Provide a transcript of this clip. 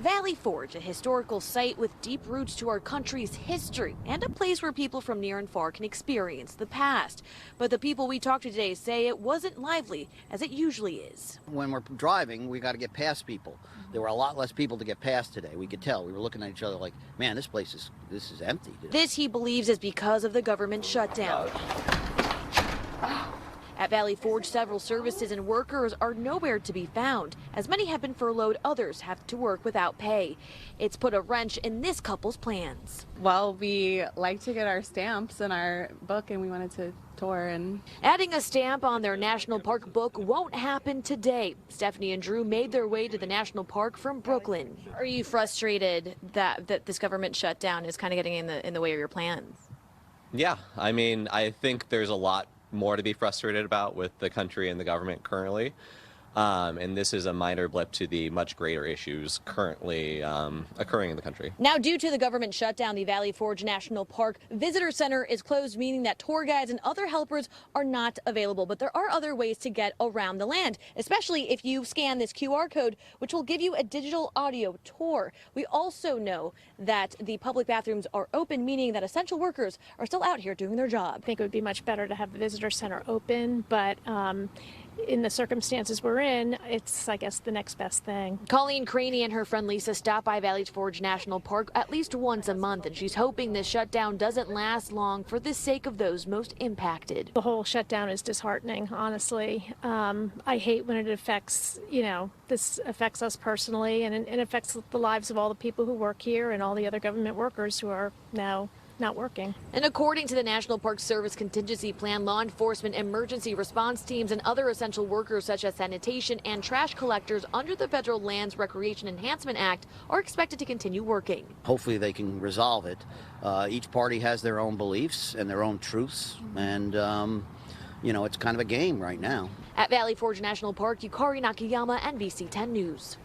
Valley Forge, a historical site with deep roots to our country's history and a place where people from near and far can experience the past. But the people we talked to today say it wasn't lively as it usually is. When we're driving, we got to get past people. There were a lot less people to get past today. We could tell. We were looking at each other like, man, this is empty today. This, he believes, is because of the government shutdown. At Valley Forge, several services and workers are nowhere to be found. As many have been furloughed, others have to work without pay. It's put a wrench in this couple's plans. Well, we like to get our stamps in our book, and we wanted to tour. And adding a stamp on their national park book won't happen today. Stephanie and Drew made their way to the national park from Brooklyn. Are you frustrated that this government shutdown is kind of getting in the way of your plans? Yeah, I mean, I think there's a lot more to be frustrated about with the country and the government currently. And this is a minor blip to the much greater issues currently occurring in the country. Now, due to the government shutdown, the Valley Forge National Park Visitor Center is closed, meaning that tour guides and other helpers are not available. But there are other ways to get around the land, especially if you scan this QR code, which will give you a digital audio tour. We also know that the public bathrooms are open, meaning that essential workers are still out here doing their job. I think it would be much better to have the visitor center open, but in the circumstances we're in, it's, I guess, the next best thing. Colleen Craney and her friend Lisa stop by Valley Forge National Park at least once a month, and she's hoping this shutdown doesn't last long for the sake of those most impacted. The whole shutdown is disheartening, honestly. I hate when it affects, this affects us personally, and it affects the lives of all the people who work here and all the other government workers who are now not working. And according to the National Park Service Contingency Plan, law enforcement, emergency response teams, and other essential workers such as sanitation and trash collectors under the Federal Lands Recreation Enhancement Act are expected to continue working. Hopefully they can resolve it. Each party has their own beliefs and their own truths, and it's kind of a game right now. At Valley Forge National Park, Yukare, Nakayama, NBC 10 News.